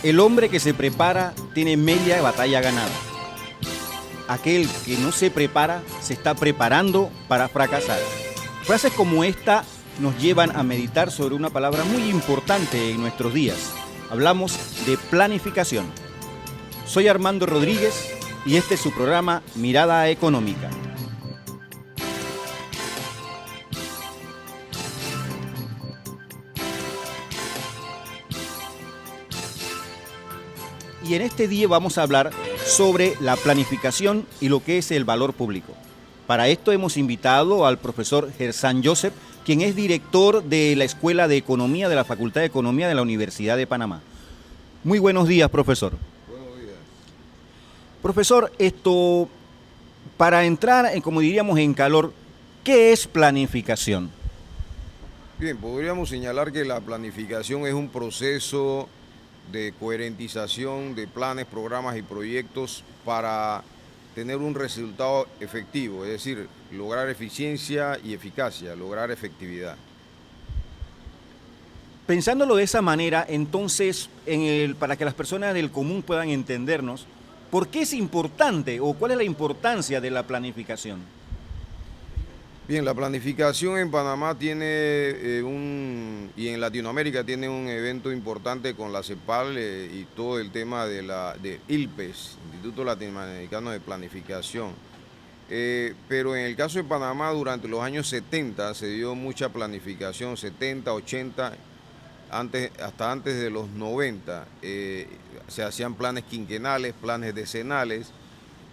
El hombre que se prepara tiene media batalla ganada. Aquel que no se prepara se está preparando para fracasar. Frases como esta nos llevan a meditar sobre una palabra muy importante en nuestros días. Hablamos de planificación. Soy Armando Rodríguez y este es su programa Mirada Económica. Y en este día vamos a hablar sobre la planificación y lo que es el valor público. Para esto hemos invitado al profesor Gersan Joseph, quien es director de la Escuela de Economía de la Facultad de Economía de la Universidad de Panamá. Muy buenos días, profesor. Buenos días. Profesor, para entrar, como diríamos, en calor, ¿qué es planificación? Bien, podríamos señalar que la planificación es un proceso de coherentización de planes, programas y proyectos para tener un resultado efectivo, es decir, lograr eficiencia y eficacia, lograr efectividad. Pensándolo de esa manera, entonces, para que las personas del común puedan entendernos, ¿por qué es importante o cuál es la importancia de la planificación? Bien, la planificación en Panamá tiene y en Latinoamérica tiene un evento importante con la CEPAL y todo el tema de ILPES, Instituto Latinoamericano de Planificación. Pero en el caso de Panamá, durante los años 70 se dio mucha planificación, 70, 80, hasta antes de los 90. Se hacían planes quinquenales, planes decenales,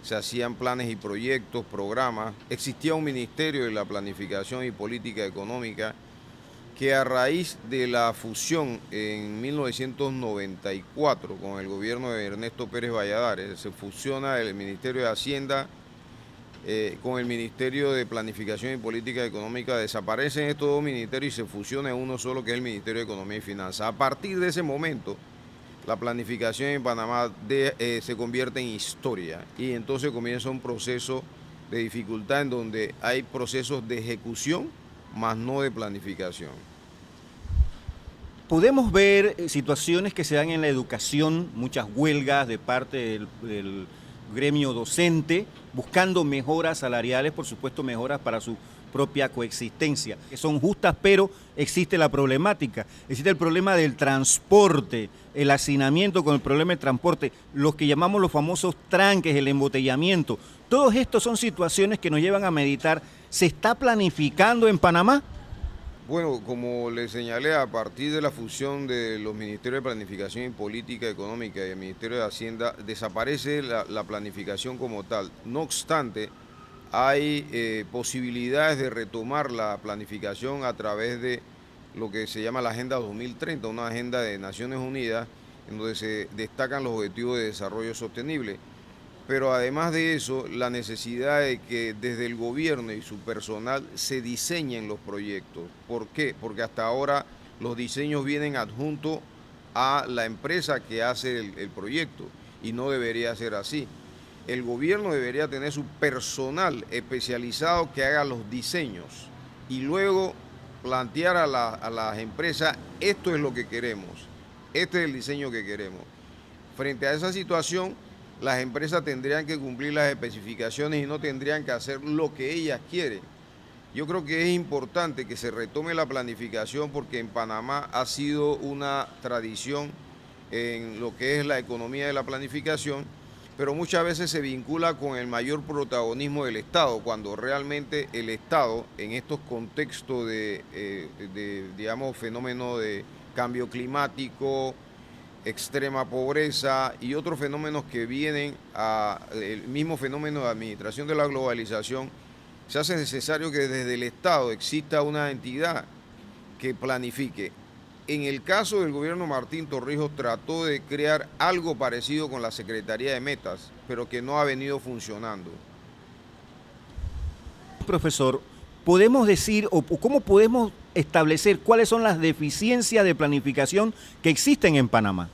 se hacían planes y proyectos, programas. Existía un Ministerio de la Planificación y Política Económica que a raíz de la fusión en 1994 con el gobierno de Ernesto Pérez Valladares, se fusiona el Ministerio de Hacienda con el Ministerio de Planificación y Política Económica. Desaparecen estos dos ministerios y se fusiona en uno solo, que es el Ministerio de Economía y Finanzas. A partir de ese momento, la planificación en Panamá se convierte en historia y entonces comienza un proceso de dificultad en donde hay procesos de ejecución más no de planificación. Podemos ver situaciones que se dan en la educación, muchas huelgas de parte del gremio docente, buscando mejoras salariales, por supuesto mejoras para su propia coexistencia, que son justas, pero existe la problemática, existe el problema del transporte, el hacinamiento con el problema del transporte, los que llamamos los famosos tranques, el embotellamiento. Todos estos son situaciones que nos llevan a meditar. ¿Se está planificando en Panamá? Bueno, como le señalé, a partir de la fusión de los Ministerios de Planificación y Política Económica y el Ministerio de Hacienda, desaparece la planificación como tal. No obstante, hay posibilidades de retomar la planificación a través de lo que se llama la Agenda 2030, una agenda de Naciones Unidas, en donde se destacan los objetivos de desarrollo sostenible. Pero además de eso, la necesidad de que desde el gobierno y su personal se diseñen los proyectos. ¿Por qué? Porque hasta ahora los diseños vienen adjuntos a la empresa que hace el proyecto y no debería ser así. El gobierno debería tener su personal especializado que haga los diseños y luego plantear a las empresas: esto es lo que queremos, este es el diseño que queremos. Frente a esa situación, las empresas tendrían que cumplir las especificaciones y no tendrían que hacer lo que ellas quieren. Yo creo que es importante que se retome la planificación porque en Panamá ha sido una tradición en lo que es la economía de la planificación, pero muchas veces se vincula con el mayor protagonismo del Estado, cuando realmente el Estado, en estos contextos digamos, fenómenos de cambio climático, extrema pobreza y otros fenómenos que vienen el mismo fenómeno de administración de la globalización, se hace necesario que desde el Estado exista una entidad que planifique. En el caso del gobierno Martín Torrijos trató de crear algo parecido con la Secretaría de Metas, pero que no ha venido funcionando. Profesor, ¿podemos decir o cómo podemos establecer cuáles son las deficiencias de planificación que existen en Panamá?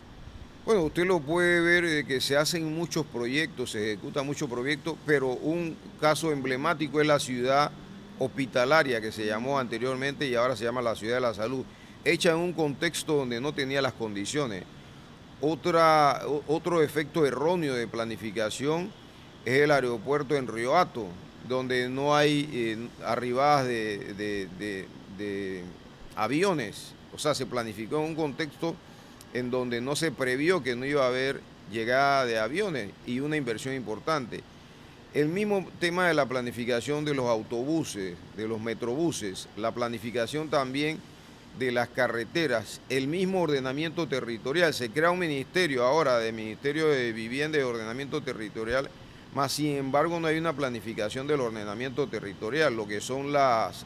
Bueno, usted lo puede ver que se hacen muchos proyectos, se ejecutan muchos proyectos, pero un caso emblemático es la ciudad hospitalaria que se llamó anteriormente y ahora se llama la Ciudad de la Salud. hecha en un contexto donde no tenía las condiciones. Otro efecto erróneo de planificación es el aeropuerto en Río Hato, donde no hay arribadas de aviones. O sea, se planificó en un contexto en donde no se previó que no iba a haber llegada de aviones y una inversión importante. El mismo tema de la planificación de los autobuses, de los metrobuses, la planificación también de las carreteras, el mismo ordenamiento territorial. Se crea un ministerio ahora, de Ministerio de Vivienda y Ordenamiento Territorial, más sin embargo no hay una planificación del ordenamiento territorial. Lo que son las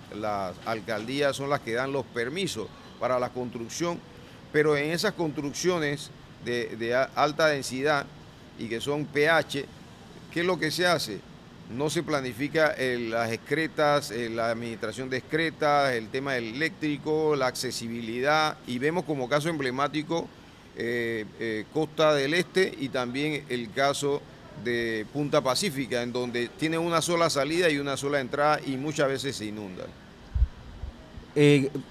alcaldías son las que dan los permisos para la construcción, pero en esas construcciones de alta densidad y que son PH, ¿qué es lo que se hace? No se planifica las excretas, la administración de excretas, el tema del eléctrico, la accesibilidad, y vemos como caso emblemático Costa del Este y también el caso de Punta Pacífica, en donde tiene una sola salida y una sola entrada y muchas veces se inunda.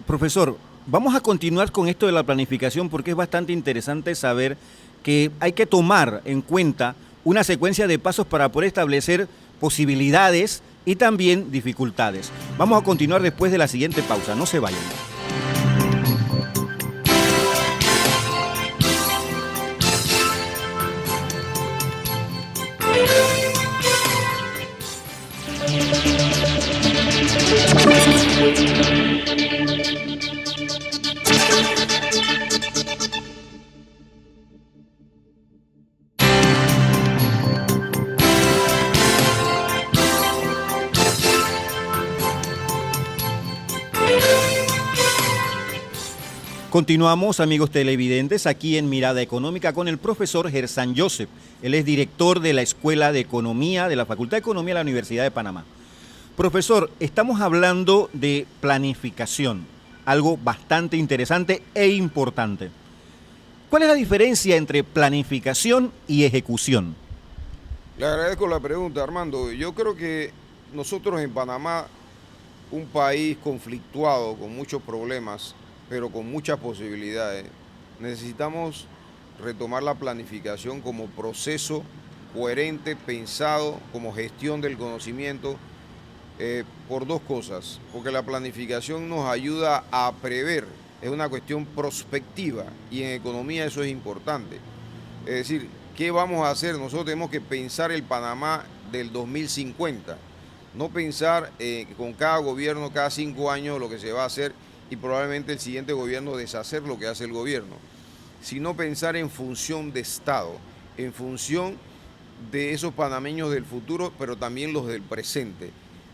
Profesor, vamos a continuar con esto de la planificación porque es bastante interesante saber que hay que tomar en cuenta una secuencia de pasos para poder establecer posibilidades y también dificultades. Vamos a continuar después de la siguiente pausa, no se vayan. Continuamos, amigos televidentes, aquí en Mirada Económica con el profesor Gersan Joseph. Él es director de la Escuela de Economía de la Facultad de Economía de la Universidad de Panamá. Profesor, estamos hablando de planificación, algo bastante interesante e importante. ¿Cuál es la diferencia entre planificación y ejecución? Le agradezco la pregunta, Armando. Yo creo que nosotros en Panamá, un país conflictuado, con muchos problemas, pero con muchas posibilidades, necesitamos retomar la planificación como proceso coherente, pensado, como gestión del conocimiento, por dos cosas. Porque la planificación nos ayuda a prever, es una cuestión prospectiva y en economía eso es importante. Es decir, ¿qué vamos a hacer? Nosotros tenemos que pensar el Panamá del 2050, no pensar con cada gobierno, cada 5 años lo que se va a hacer y probablemente el siguiente gobierno deshacer lo que hace el gobierno, sino pensar en función de Estado, en función de esos panameños del futuro, pero también los del presente.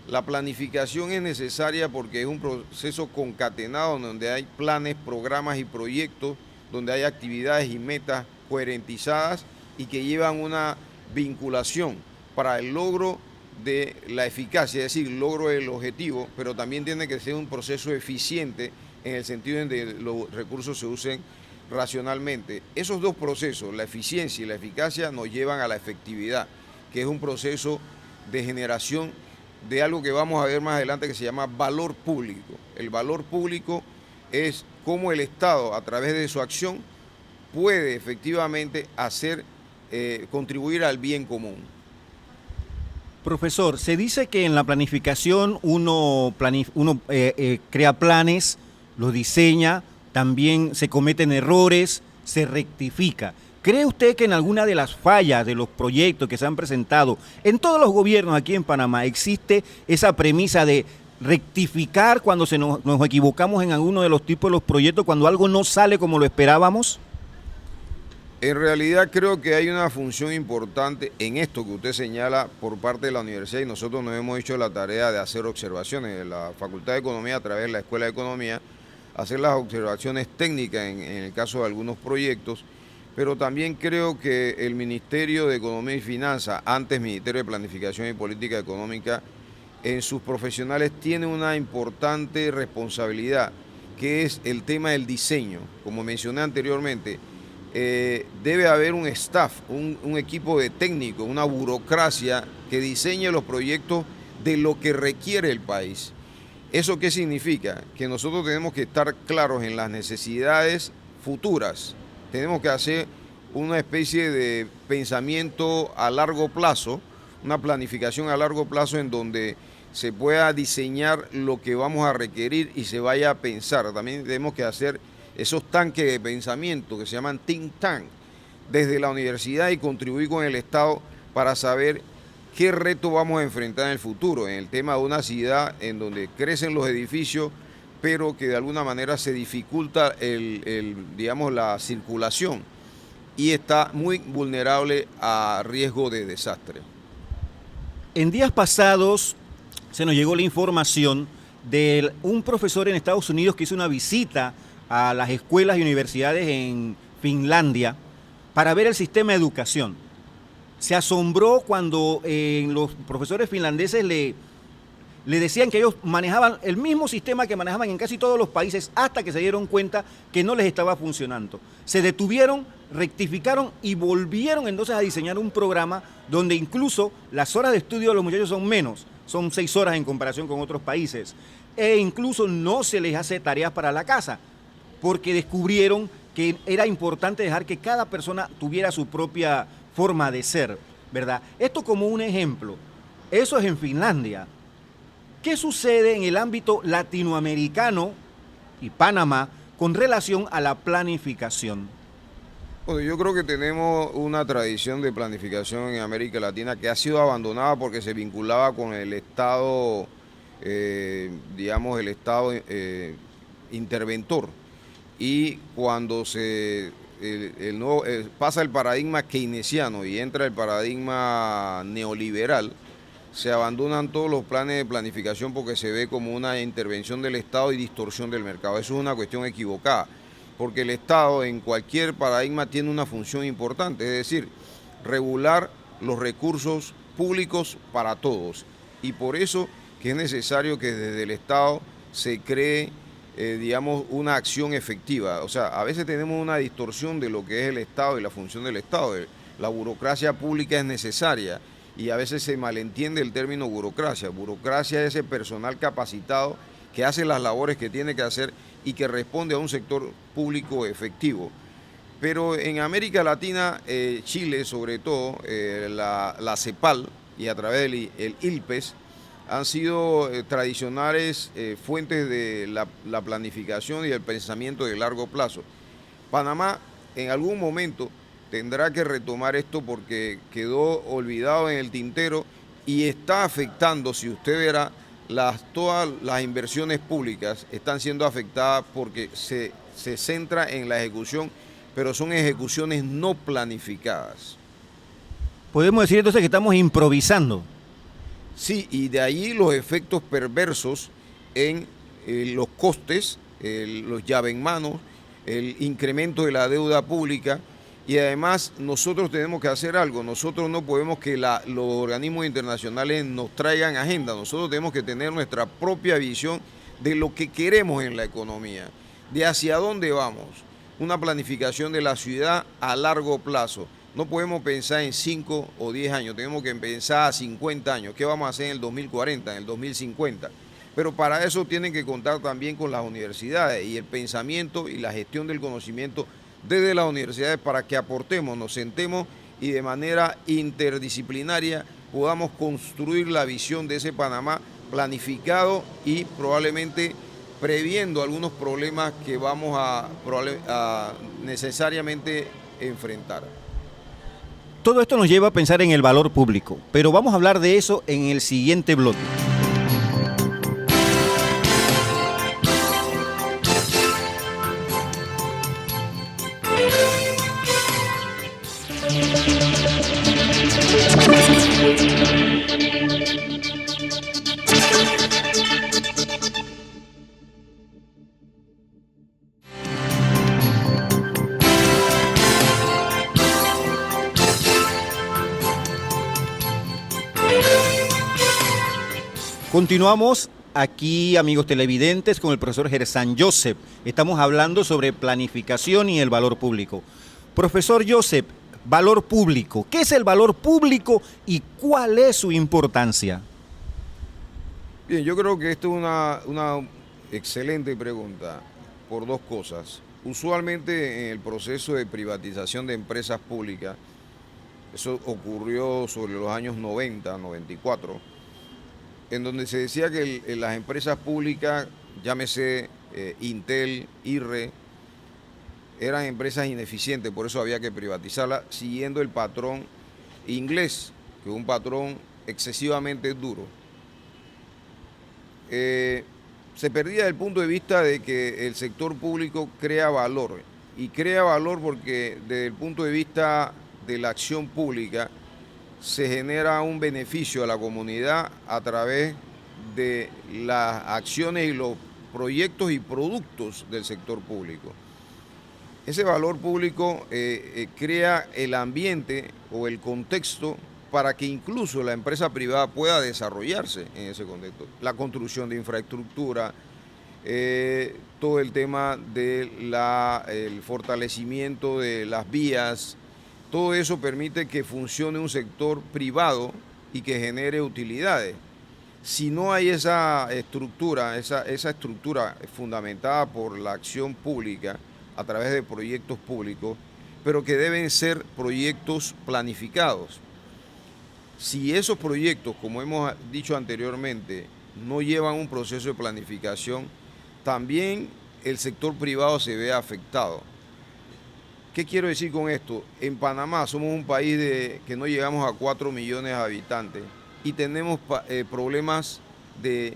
La planificación es necesaria porque es un proceso concatenado donde hay planes, programas y proyectos, donde hay actividades y metas coherentizadas y que llevan una vinculación para el logro de la eficacia, es decir, logro del objetivo, pero también tiene que ser un proceso eficiente en el sentido en que los recursos se usen racionalmente. Esos dos procesos, la eficiencia y la eficacia, nos llevan a la efectividad, que es un proceso de generación de algo que vamos a ver más adelante que se llama valor público. El valor público es cómo el Estado, a través de su acción, puede efectivamente contribuir al bien común. Profesor, se dice que en la planificación uno crea planes, los diseña, también se cometen errores, se rectifica. ¿Cree usted que en alguna de las fallas de los proyectos que se han presentado en todos los gobiernos aquí en Panamá existe esa premisa de rectificar cuando nos equivocamos en alguno de los tipos de los proyectos, cuando algo no sale como lo esperábamos? En realidad creo que hay una función importante en esto que usted señala por parte de la universidad y nosotros nos hemos hecho la tarea de hacer observaciones de la Facultad de Economía a través de la Escuela de Economía, hacer las observaciones técnicas en el caso de algunos proyectos, pero también creo que el Ministerio de Economía y Finanzas, antes Ministerio de Planificación y Política Económica, en sus profesionales tiene una importante responsabilidad, que es el tema del diseño. Como mencioné anteriormente, debe haber un staff, un equipo de técnicos, una burocracia que diseñe los proyectos de lo que requiere el país. ¿Eso qué significa? Que nosotros tenemos que estar claros en las necesidades futuras. Tenemos que hacer una especie de pensamiento a largo plazo, una planificación a largo plazo en donde se pueda diseñar lo que vamos a requerir y se vaya a pensar. También tenemos que hacer esos tanques de pensamiento que se llaman think tank desde la universidad y contribuir con el Estado para saber qué reto vamos a enfrentar en el futuro, en el tema de una ciudad en donde crecen los edificios, pero que de alguna manera se dificulta digamos, la circulación y está muy vulnerable a riesgo de desastre. En días pasados se nos llegó la información de un profesor en Estados Unidos que hizo una visita a las escuelas y universidades en Finlandia para ver el sistema de educación. Se asombró cuando los profesores finlandeses le decían que ellos manejaban el mismo sistema que manejaban en casi todos los países hasta que se dieron cuenta que no les estaba funcionando. Se detuvieron, rectificaron y volvieron entonces a diseñar un programa donde incluso las horas de estudio de los muchachos son menos, son 6 horas en comparación con otros países. E incluso no se les hace tareas para la casa, porque descubrieron que era importante dejar que cada persona tuviera su propia forma de ser, ¿verdad? Esto como un ejemplo. Eso es en Finlandia. ¿Qué sucede en el ámbito latinoamericano y Panamá con relación a la planificación? Bueno, yo creo que tenemos una tradición de planificación en América Latina que ha sido abandonada porque se vinculaba con el Estado, digamos, el Estado interventor. Y cuando pasa el paradigma keynesiano y entra el paradigma neoliberal, se abandonan todos los planes de planificación porque se ve como una intervención del Estado y distorsión del mercado. Eso es una cuestión equivocada, porque el Estado en cualquier paradigma tiene una función importante, es decir, regular los recursos públicos para todos. Y por eso que es necesario que desde el Estado se cree digamos, una acción efectiva. O sea, a veces tenemos una distorsión de lo que es el Estado y la función del Estado. La burocracia pública es necesaria y a veces se malentiende el término burocracia. Burocracia es ese personal capacitado que hace las labores que tiene que hacer y que responde a un sector público efectivo. Pero en América Latina, Chile sobre todo, la CEPAL y a través del ILPES, han sido tradicionales fuentes de la planificación y el pensamiento de largo plazo. Panamá en algún momento tendrá que retomar esto porque quedó olvidado en el tintero y está afectando, si usted verá, todas las inversiones públicas están siendo afectadas porque se centra en la ejecución, pero son ejecuciones no planificadas. Podemos decir entonces que estamos improvisando. Sí, y de ahí los efectos perversos en los costes, los llave en mano, el incremento de la deuda pública y además nosotros tenemos que hacer algo. Nosotros no podemos que los organismos internacionales nos traigan agenda. Nosotros tenemos que tener nuestra propia visión de lo que queremos en la economía, de hacia dónde vamos. Una planificación de la ciudad a largo plazo. No podemos pensar en 5 o 10 años, tenemos que pensar a 50 años. ¿Qué vamos a hacer en el 2040, en el 2050? Pero para eso tienen que contar también con las universidades y el pensamiento y la gestión del conocimiento desde las universidades para que aportemos, nos sentemos y de manera interdisciplinaria podamos construir la visión de ese Panamá planificado y probablemente previendo algunos problemas que vamos a necesariamente enfrentar. Todo esto nos lleva a pensar en el valor público, pero vamos a hablar de eso en el siguiente bloque. Continuamos aquí, amigos televidentes, con el profesor Gersan Joseph. Estamos hablando sobre planificación y el valor público. Profesor Joseph, valor público. ¿Qué es el valor público y cuál es su importancia? Bien, yo creo que esto es una excelente pregunta por dos cosas. Usualmente en el proceso de privatización de empresas públicas, eso ocurrió sobre los años 90, 94, en donde se decía que las empresas públicas, llámese Intel, IRRE, eran empresas ineficientes, por eso había que privatizarlas, siguiendo el patrón inglés, que es un patrón excesivamente duro. Se perdía el punto de vista de que el sector público crea valor, y crea valor porque desde el punto de vista de la acción pública se genera un beneficio a la comunidad a través de las acciones y los proyectos y productos del sector público. Ese valor público crea el ambiente o el contexto para que incluso la empresa privada pueda desarrollarse en ese contexto. La construcción de infraestructura, todo el tema del fortalecimiento de las vías, todo eso permite que funcione un sector privado y que genere utilidades. Si no hay esa estructura fundamentada por la acción pública a través de proyectos públicos, pero que deben ser proyectos planificados. Si esos proyectos, como hemos dicho anteriormente, no llevan un proceso de planificación, también el sector privado se ve afectado. ¿Qué quiero decir con esto? En Panamá somos un país que no llegamos a 4 millones de habitantes y tenemos problemas de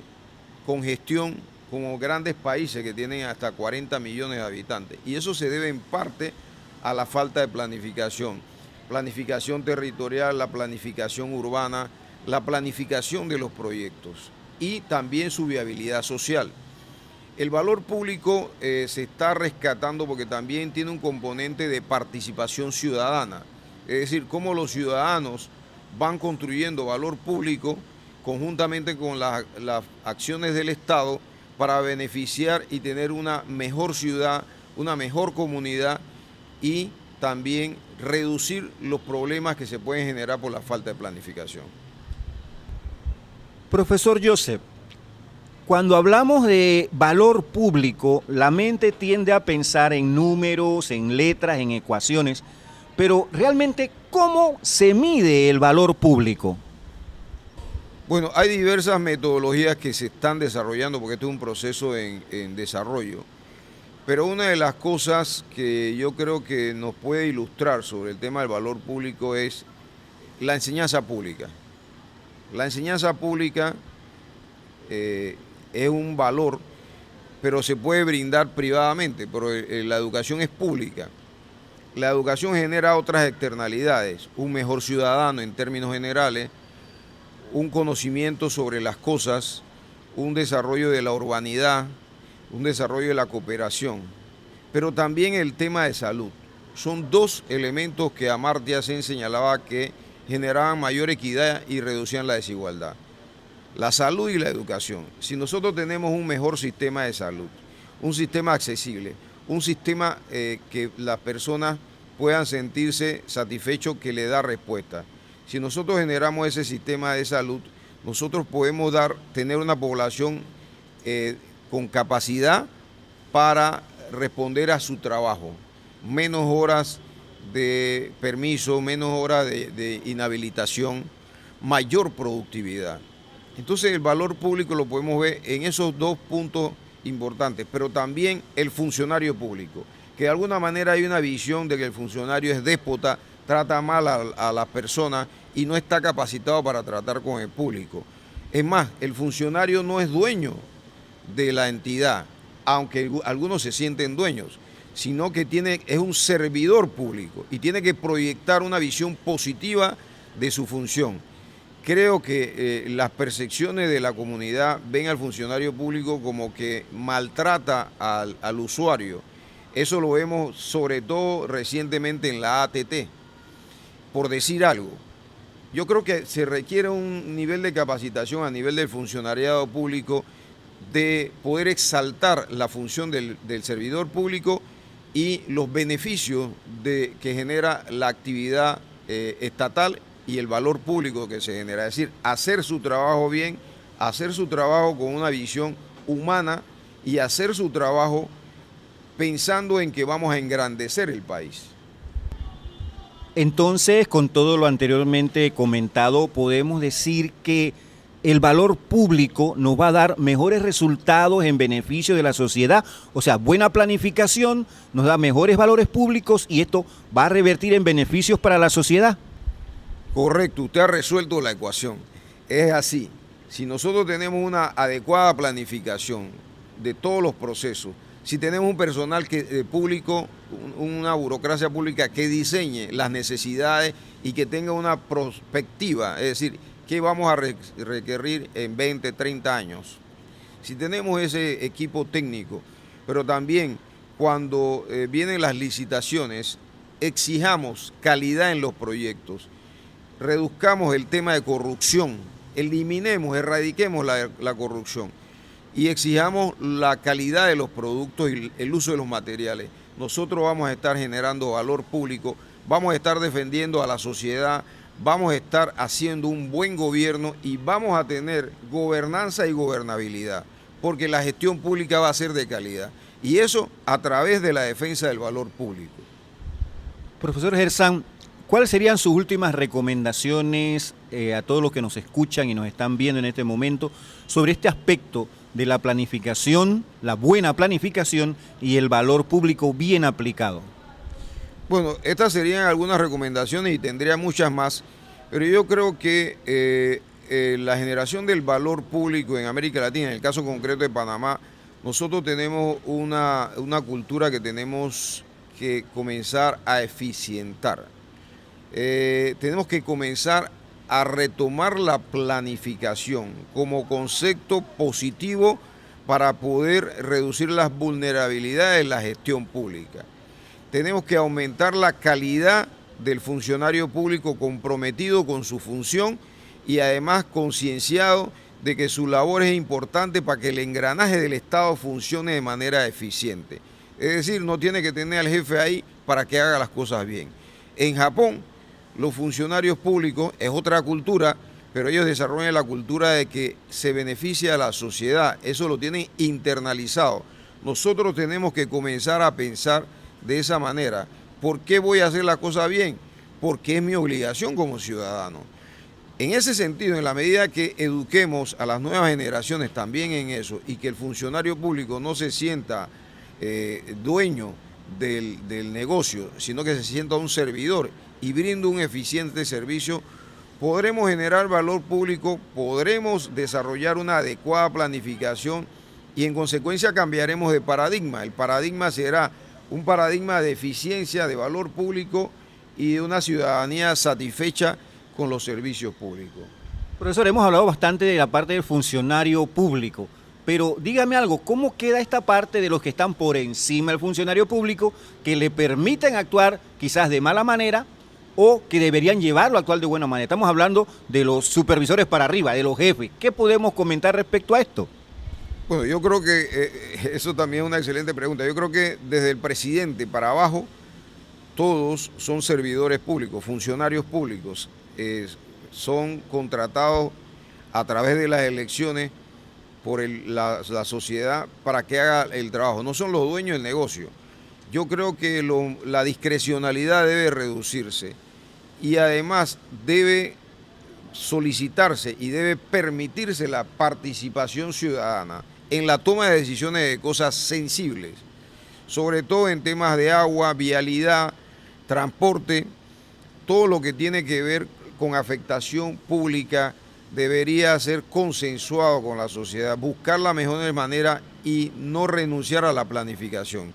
congestión como grandes países que tienen hasta 40 millones de habitantes. Y eso se debe en parte a la falta de planificación. Planificación territorial, la planificación urbana, la planificación de los proyectos y también su viabilidad social. El valor público se está rescatando porque también tiene un componente de participación ciudadana, es decir, cómo los ciudadanos van construyendo valor público conjuntamente con las acciones del Estado para beneficiar y tener una mejor ciudad, una mejor comunidad y también reducir los problemas que se pueden generar por la falta de planificación. Profesor Joseph, cuando hablamos de valor público, la mente tiende a pensar en números, en letras, en ecuaciones, pero realmente, ¿cómo se mide el valor público? Bueno, hay diversas metodologías que se están desarrollando porque este es un proceso en desarrollo. Pero una de las cosas que yo creo que nos puede ilustrar sobre el tema del valor público es la enseñanza pública. La enseñanza pública es un valor, pero se puede brindar privadamente, pero la educación es pública. La educación genera otras externalidades, un mejor ciudadano en términos generales, un conocimiento sobre las cosas, un desarrollo de la urbanidad, un desarrollo de la cooperación, pero también el tema de salud. Son dos elementos que Amartya Sen señalaba que generaban mayor equidad y reducían la desigualdad. La salud y la educación. Si nosotros tenemos un mejor sistema de salud, un sistema accesible, un sistema que las personas puedan sentirse satisfechos, que le da respuesta. Si nosotros generamos ese sistema de salud, nosotros podemos tener una población con capacidad para responder a su trabajo. Menos horas de permiso, menos horas de inhabilitación, mayor productividad. Entonces el valor público lo podemos ver en esos dos puntos importantes, pero también el funcionario público, que de alguna manera hay una visión de que el funcionario es déspota, trata mal a las personas y no está capacitado para tratar con el público. Es más, el funcionario no es dueño de la entidad, aunque algunos se sienten dueños, sino que es un servidor público y tiene que proyectar una visión positiva de su función. Creo que las percepciones de la comunidad ven al funcionario público como que maltrata al usuario. Eso lo vemos sobre todo recientemente en la ATT, por decir algo. Yo creo que se requiere un nivel de capacitación a nivel del funcionariado público de poder exaltar la función del servidor público y los beneficios que genera la actividad estatal y el valor público que se genera. Es decir, hacer su trabajo bien, hacer su trabajo con una visión humana y hacer su trabajo pensando en que vamos a engrandecer el país. Entonces, con todo lo anteriormente comentado, podemos decir que el valor público nos va a dar mejores resultados en beneficio de la sociedad. O sea, buena planificación nos da mejores valores públicos y esto va a revertir en beneficios para la sociedad. Correcto, usted ha resuelto la ecuación. Es así. Si nosotros tenemos una adecuada planificación de todos los procesos, si tenemos un personal público, una burocracia pública que diseñe las necesidades y que tenga una perspectiva, es decir, qué vamos a requerir en 20, 30 años. Si tenemos ese equipo técnico, pero también cuando vienen las licitaciones, exijamos calidad en los proyectos, reduzcamos el tema de corrupción, eliminemos, erradiquemos la corrupción y exijamos la calidad de los productos y el uso de los materiales. Nosotros vamos a estar generando valor público, vamos a estar defendiendo a la sociedad, vamos a estar haciendo un buen gobierno y vamos a tener gobernanza y gobernabilidad, porque la gestión pública va a ser de calidad. Y eso a través de la defensa del valor público. Profesor Gersán, ¿cuáles serían sus últimas recomendaciones a todos los que nos escuchan y nos están viendo en este momento sobre este aspecto de la planificación, la buena planificación y el valor público bien aplicado? Bueno, estas serían algunas recomendaciones y tendría muchas más, pero yo creo que la generación del valor público en América Latina, en el caso concreto de Panamá, nosotros tenemos una cultura que tenemos que comenzar a eficientar. Tenemos que comenzar a retomar la planificación como concepto positivo para poder reducir las vulnerabilidades de la gestión pública. Tenemos que aumentar la calidad del funcionario público comprometido con su función y además concienciado de que su labor es importante para que el engranaje del Estado funcione de manera eficiente. Es decir, no tiene que tener al jefe ahí para que haga las cosas bien. En Japón, los funcionarios públicos es otra cultura, pero ellos desarrollan la cultura de que se beneficia a la sociedad. Eso lo tienen internalizado. Nosotros tenemos que comenzar a pensar de esa manera. ¿Por qué voy a hacer la cosa bien? Porque es mi obligación como ciudadano. En ese sentido, en la medida que eduquemos a las nuevas generaciones también en eso y que el funcionario público no se sienta dueño del negocio, sino que se sienta un servidor y brinde un eficiente servicio, podremos generar valor público, podremos desarrollar una adecuada planificación y en consecuencia cambiaremos de paradigma. El paradigma será un paradigma de eficiencia, de valor público y de una ciudadanía satisfecha con los servicios públicos. Profesor, hemos hablado bastante de la parte del funcionario público, pero dígame algo, ¿cómo queda esta parte de los que están por encima del funcionario público que le permiten actuar quizás de mala manera o que deberían llevarlo a actuar de buena manera? Estamos hablando de los supervisores para arriba, de los jefes. ¿Qué podemos comentar respecto a esto? Bueno, yo creo que eso también es una excelente pregunta. Yo creo que desde el presidente para abajo, todos son servidores públicos, funcionarios públicos. Son contratados a través de las elecciones por la sociedad para que haga el trabajo. No son los dueños del negocio. Yo creo que la discrecionalidad debe reducirse y además debe solicitarse y debe permitirse la participación ciudadana en la toma de decisiones de cosas sensibles, sobre todo en temas de agua, vialidad, transporte, todo lo que tiene que ver con afectación pública debería ser consensuado con la sociedad, buscar la mejor manera y no renunciar a la planificación.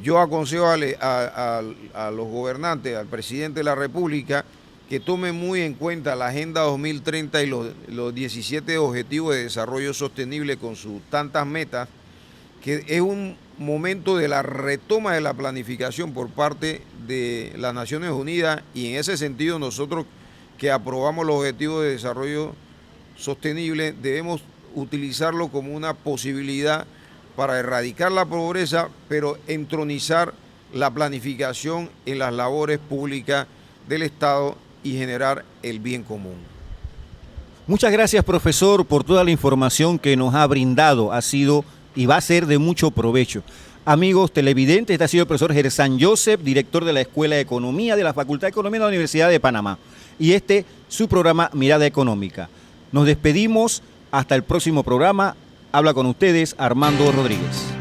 Yo aconsejo a los gobernantes, al presidente de la República, que tomen muy en cuenta la Agenda 2030 y los 17 Objetivos de Desarrollo Sostenible con sus tantas metas, que es un momento de la retoma de la planificación por parte de las Naciones Unidas y en ese sentido nosotros que aprobamos los Objetivos de Desarrollo Sostenible debemos utilizarlo como una posibilidad para erradicar la pobreza, pero entronizar la planificación en las labores públicas del Estado y generar el bien común. Muchas gracias, profesor, por toda la información que nos ha brindado. Ha sido y va a ser de mucho provecho. Amigos televidentes, este ha sido el profesor Gersan Joseph, director de la Escuela de Economía de la Facultad de Economía de la Universidad de Panamá. Y su programa Mirada Económica. Nos despedimos hasta el próximo programa. Habla con ustedes Armando Rodríguez.